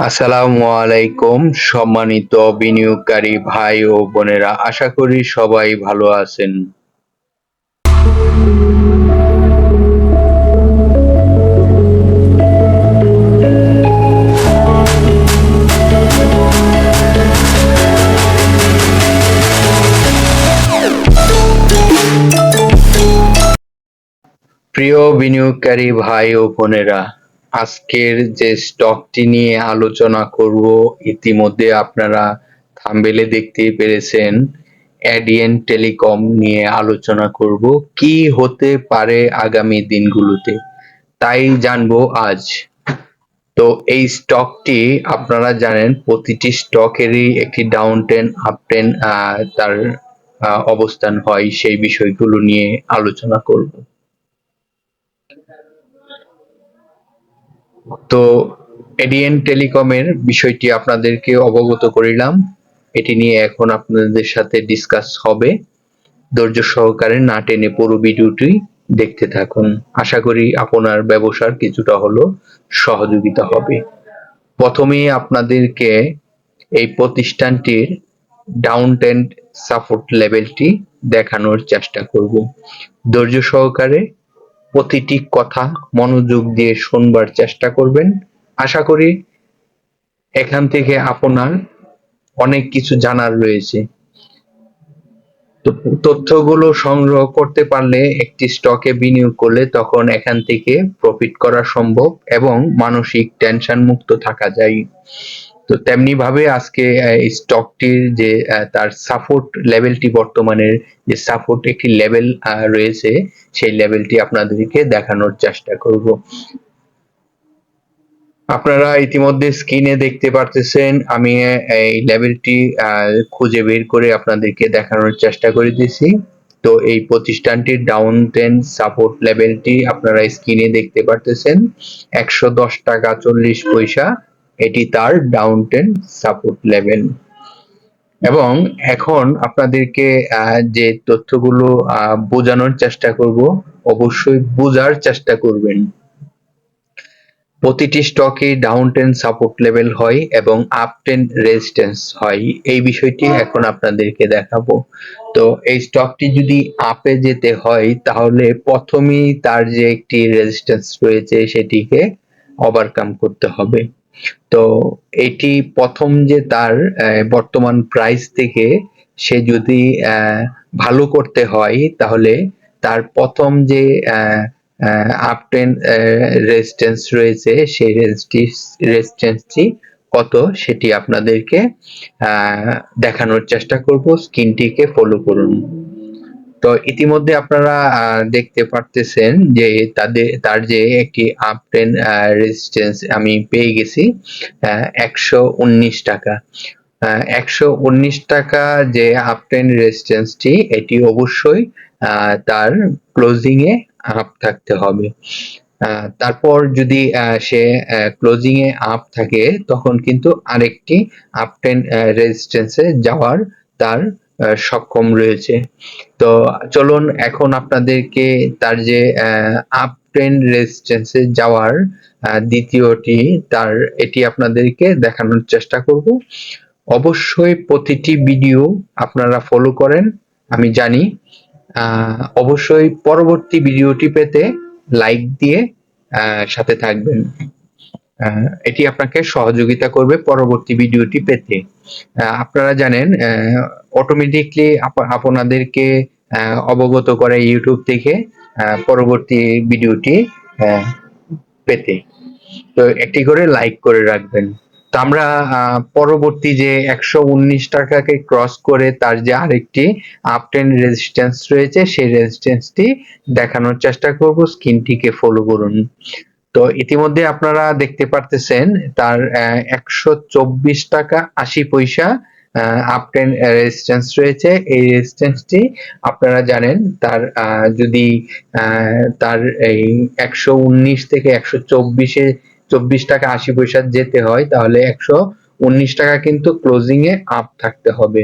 আসসালামু আলাইকুম সম্মানিত বিনিয়োগকারী ভাই ও বোনেরা, আশা করি সবাই ভালো আছেন। প্রিয় বিনিয়োগকারী ভাই ও বোনেরা, আজকের যে স্টকটি নিয়ে আলোচনা করব, ইতিমধ্যে আপনারা থাম্বনেলে দেখতেই পেরেছেন, এডিএন টেলিকম নিয়ে আলোচনা করব। কি হতে পারে আগামী দিনগুলোতে, তাই জানবো আজ। তো এই স্টকটি আপনারা জানেন, প্রতিটি স্টকেরই একটি ডাউন ট্রেন্ড আপ ট্রেন্ড তার অবস্থান হয়, সেই বিষয়গুলো নিয়ে আলোচনা করব। তো এডিএন টেলিকমের বিষয়টি আপনাদেরকে অবগত করিলাম, এটি নিয়ে এখন আপনাদের সাথে ডিসকাস হবে। ধৈর্য সহকারে না টেনে পুরো ভিডিওটি দেখতে থাকুন, আশা করি আপনার ব্যবসার কিছুটা হলো সহযোগিতা হবে। প্রথমেই আপনাদেরকে এই প্রতিষ্ঠানটির ডাউন ট্রেন্ড সাপোর্ট লেভেলটি দেখানোর চেষ্টা করব। ধৈর্য সহকারে প্রতিটি কথা মনোযোগ দিয়ে শুনবার চেষ্টা করবেন। আশা করি এখান থেকে আপনার অনেক কিছু জানার রয়েছে। তো তথ্যগুলো সংগ্রহ করতে পারলে একটি স্টকে বিনিয়োগ করলে তখন এখান থেকে প্রফিট করা সম্ভব এবং মানসিক টেনশন মুক্ত থাকা যায়। তো তেমনি ভাবে আজকে এই স্টকটির যে তার সাপোর্ট লেভেলটি, বর্তমানে যে সাপোর্ট একটি লেভেল রয়েছে, সেই লেভেলটি আপনাদেরকে দেখানোর চেষ্টা করব। আপনারা ইতিমধ্যে স্ক্রিনে দেখতে পারতেছেন, আমি এই লেভেলটি খুঁজে বের করে আপনাদেরকে দেখানোর চেষ্টা করিতেছি। তো এই প্রতিষ্ঠানটির ডাউন ট্রেন্ড সাপোর্ট লেভেলটি আপনারা স্ক্রিনে দেখতে পারতেছেন, ১১০ টাকা ৪০ পয়সা, এটি তার ডাউন ট্রেন্ড সাপোর্ট লেভেল। এবং এখন আপনাদেরকে যে তথ্যগুলো বোঝানোর চেষ্টা করব, অবশ্যই বোঝার চেষ্টা করবেন। প্রতিটি স্টকে ডাউন ট্রেন্ড সাপোর্ট লেভেল হয় এবং আপ ট্রেন্ড রেজিস্ট্যান্স হয়, এই বিষয়টি এখন আপনাদেরকে দেখাবো। তো এই স্টকটি যদি আপে যেতে হয় তাহলে প্রথমেই তার যে একটি রেজিস্ট্যান্স রয়েছে সেটিকে ওভারকাম করতে হবে। তো এটি প্রথম যে তার বর্তমান প্রাইস থেকে সে যদি ভালো করতে হয় তাহলে তার প্রথম যে আপ ট্রেন্ড রেজিস্ট্যান্স রয়েছে, সেই রেজিস্ট্যান্সটি কত সেটি আপনাদেরকে দেখানোর চেষ্টা করব। স্ক্রিনটিকে ফলো করুন। তো ইতিমধ্যে আপনারা দেখতে পারতেছেন যে তার যে একটি আপ ট্রেন্ড রেজিস্ট্যান্স আমি পেয়ে গেছি ১১৯ টাকা। ১১৯ টাকা যে আপ ট্রেন্ড রেজিস্ট্যান্সটি, এটি অবশ্যই তার ক্লোজিং এ আপ থাকতে হবে। তারপর যদি সে ক্লোজিং এ আপ থাকে তখন কিন্তু আরেকটি আপ ট্রেন্ড রেজিস্ট্যান্সে যাওয়ার তার সক্ষম রয়েছে। তো চলুন এখন আপনাদেরকে তার যে আপ ট্রেন্ড রেজিস্ট্যান্সে যাওয়ার দ্বিতীয়টি তার এটি আপনাদেরকে দেখানোর চেষ্টা করব। অবশ্যই প্রতিটি ভিডিও আপনারা ফলো করেন, আমি জানি। অবশ্যই পরবর্তী ভিডিওটি পেতে লাইক দিয়ে সাথে থাকবেন, এটি আপনাকে সহযোগিতা করবে পরবর্তী ভিডিওটি পেতে। আপনারা জানেন অটোমেটিকলি আপনাদেরকে অবগত করে ইউটিউব থেকে পরবর্তী ভিডিওটি পেতে। তো একটি করে লাইক করে রাখবেন। তো আমরা পরবর্তী যে ১১৯ টাকাকে ক্রস করে তার যে আরেকটি আপ ট্রেন্ড রেজিস্ট্যান্স রয়েছে, সেই রেজিস্ট্যান্সটি দেখানোর চেষ্টা করব। স্ক্রিনটিকে ফলো করুন। তো ইতিমধ্যে আপনারা দেখতে পারতেছেন তার ১২৪ টাকা ৮০ পয়সা আপ ট্রেন্ড রেজিস্ট্যান্স রয়েছে। এই রেজিস্ট্যান্সটি আপনারা জানেন তার যদি তার এই ১১৯ থেকে ১২৪-এ ২৪ টাকা ৮০ পয়সা যেতে হয় তাহলে ১১৯ টাকা কিন্তু ক্লোজিং এ আপ থাকতে হবে।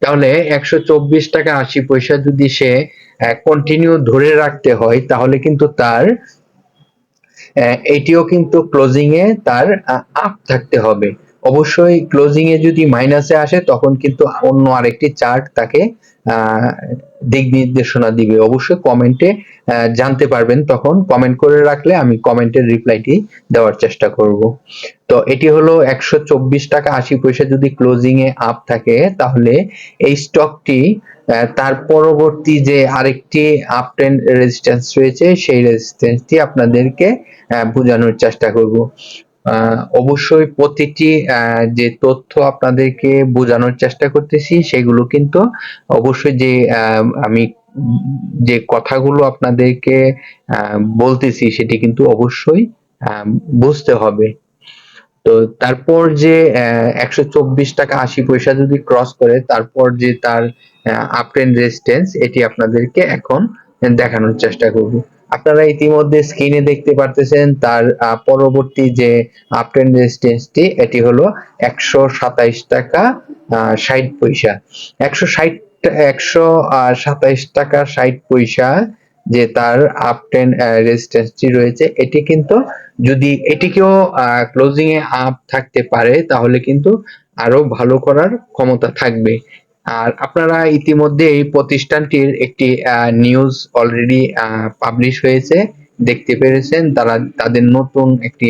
তাহলে ১২৪ টাকা ৮০ পয়সা যদি সে কন্টিনিউ ধরে রাখতে হয় তাহলে কিন্তু তার এটিও কিন্তু ক্লোজিং এ তার আপ থাকতে হবে। অবশ্যই ক্লোজিং এ যদি মাইনাসে আসে তখন কিন্তু অন্য আরেকটি চার্ট তাকে দিক নির্দেশনা দিবে। অবশ্যই কমেন্টে জানতে পারবেন, তখন কমেন্ট করে রাখলে আমি কমেন্টের রিপ্লাইটি দেওয়ার চেষ্টা করব। তো এটি হলো 124 টাকা 80 পয়সা যদি ক্লোজিং এ আপ থাকে, তাহলে এই স্টকটি তার পরবর্তী যে আরেকটি আপ ট্রেন্ড রেজিস্ট্যান্স রয়েছে সেই রেজিস্ট্যান্সটি আপনাদেরকে বোঝানোর চেষ্টা করব। অবশ্যই প্রতিটি যে তথ্য আপনাদেরকে বোঝানোর চেষ্টা করতেছি সেগুলো কিন্তু অবশ্যই যে আমি যে কথাগুলো আপনাদেরকে বলতেছি সেটি কিন্তু অবশ্যই বুঝতে হবে। তো তারপর যে 124 টাকা 80 পয়সা যদি ক্রস করে, তারপর যে তার আপ ট্রেন্ড রেজিস্ট্যান্স এটি আপনাদেরকে এখন দেখানোর চেষ্টা করব। আপনারা ইতিমধ্যে স্ক্রিনে দেখতে পারতেছেন তার পরবর্তী যে আপ ট্রেন্ড রেজিস্ট্যান্সটি এটি হলো 127 টাকা 60 পয়সা। 127 টাকা 60 পয়সা যে তার আপ ট্রেন্ড রেজিস্ট্যান্সটি রয়েছে, এটি কিন্তু যদি এটিকেও ক্লোজিং এ আপ থাকতে পারে তাহলে কিন্তু আরো ভালো করার ক্ষমতা থাকবে। আর আপনারা ইতিমধ্যে এই প্রতিষ্ঠানটির একটি নিউজ অলরেডি পাবলিশ হয়েছে, দেখতে পেরেছেন। তারা তাদের নতুন একটি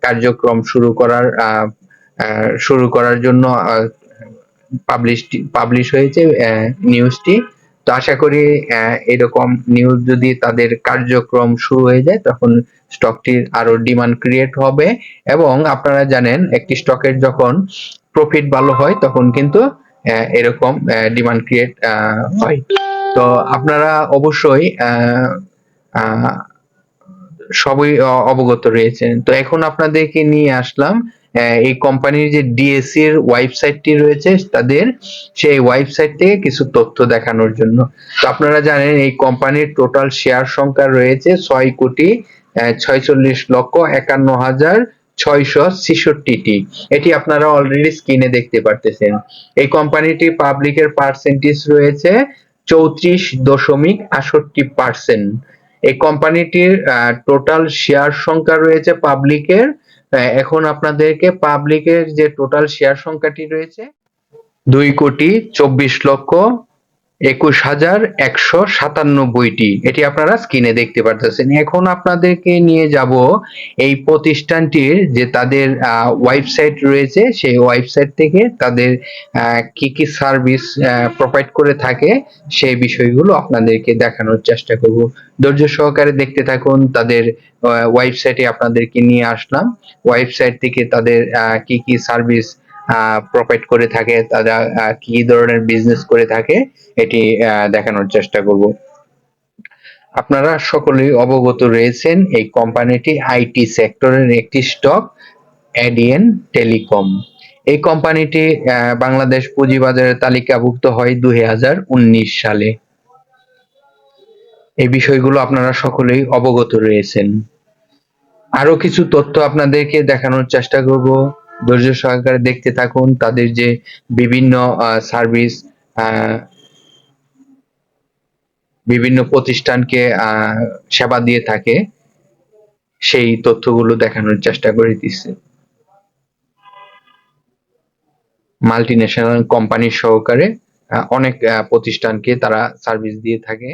কার্যক্রম শুরু করার জন্য পাবলিশ হয়েছে নিউজটি। তো আশা করি এরকম নিউজ যদি তাদের কার্যক্রম শুরু হয়ে যায় তখন স্টকটির আরো ডিমান্ড ক্রিয়েট হবে, এবং আপনারা জানেন একটি স্টকের যখন প্রফিট ভালো হয় তখন কিন্তু এরকম ডিমান্ড ক্রিয়েট হয়। তো আপনারা অবশ্যই সবই অবগত রয়েছেন। তো এখন আপনাদেরকে নিয়ে আসলাম এই কোম্পানির যে ডিএসসি এর ওয়েবসাইটটি রয়েছে তাদের সেই ওয়েবসাইট থেকে কিছু তথ্য দেখানোর জন্য। তো আপনারা জানেন এই কোম্পানির টোটাল শেয়ার সংখ্যা রয়েছে 6,46,51,666টি। এটি আপনারা অলরেডি স্ক্রিনে দেখতে পারতেছেন। এই কোম্পানিটি পাবলিকের পার্সেন্টেজ রয়েছে 34.68%। এই কোম্পানিটির টোটাল শেয়ার সংখ্যা রয়েছে পাবলিকের, এখন আপনাদেরকে পাবলিকের যে টোটাল শেয়ার সংখ্যাটি রয়েছে 2,24,21,197টি। এটি আপনারা স্ক্রিনে দেখতে পারতেছেন। এখন আপনাদেরকে নিয়ে যাব এই প্রতিষ্ঠানটির যে তাদের ওয়েবসাইট রয়েছে সেই ওয়েবসাইট থেকে তাদের কি কি সার্ভিস প্রোভাইড করে থাকে সেই বিষয়গুলো আপনাদেরকে দেখানোর চেষ্টা করব। ধৈর্য সহকারে দেখতে থাকুন। তাদের ওয়েবসাইটে আপনাদেরকে নিয়ে আসলাম। ওয়েবসাইট থেকে তাদের কি কি সার্ভিস প্রোভাইড করে থাকে, তারা কি ধরনের বিজনেস করে থাকে এটি দেখানোর চেষ্টা করব। আপনারা সকলেই অবগত রয়েছেন এই কোম্পানিটি আইটি সেক্টরের একটি স্টক, এডিএন টেলিকম। এই কোম্পানিটি বাংলাদেশ পুঁজিবাজারে তালিকাভুক্ত হয় 2019 সালে। এই বিষয়গুলো আপনারা সকলেই অবগত রয়েছেন। আরো কিছু তথ্য আপনাদেরকে দেখানোর চেষ্টা করব, ধৈর্য সহকারে দেখতে থাকুন। তাদের যে বিভিন্ন সার্ভিস বিভিন্ন প্রতিষ্ঠানকে সেবা দিয়ে থাকে সেই তথ্যগুলো দেখানোর চেষ্টা করিতেছে। মাল্টিন্যাশনাল কোম্পানি সহকারে অনেক প্রতিষ্ঠানকে তারা সার্ভিস দিয়ে থাকে।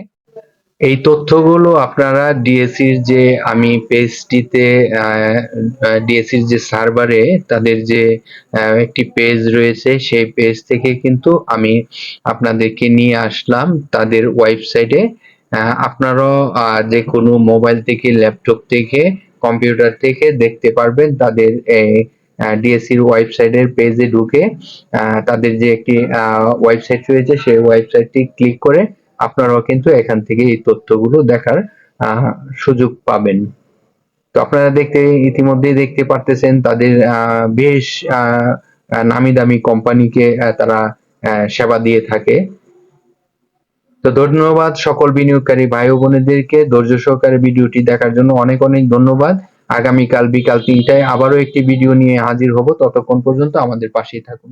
এই তথ্যগুলো আপনারা ডিএসসির যে আমি পেজটিতে ডিএসসির যে সার্ভারে তাদের যে একটি পেজ রয়েছে সেই পেজ থেকে কিন্তু আমি আপনাদেরকে নিয়ে আসলাম তাদের ওয়েবসাইটে। আপনারাও যে কোনো মোবাইল থেকে, ল্যাপটপ থেকে, কম্পিউটার থেকে দেখতে পারবেন তাদের ডিএসসির ওয়েবসাইটের পেজে ঢুকে তাদের যে একটি ওয়েবসাইট রয়েছে সেই ওয়েবসাইটটি ক্লিক করে আপনারাও কিন্তু এখান থেকে এই তথ্যগুলো দেখার সুযোগ পাবেন। তো আপনারা ইতিমধ্যেই দেখতে পারতেছেন তাদের বেশ নামি দামি কোম্পানিকে তারা সেবা দিয়ে থাকে। তো ধন্যবাদ সকল বিনিয়োগকারী ভাই ও বোনেদেরকে ধৈর্য সহকারে ভিডিওটি দেখার জন্য অনেক অনেক ধন্যবাদ। আগামীকাল বিকাল 3টায় আবারও একটি ভিডিও নিয়ে হাজির হব, ততক্ষণ পর্যন্ত আমাদের পাশেই থাকুন।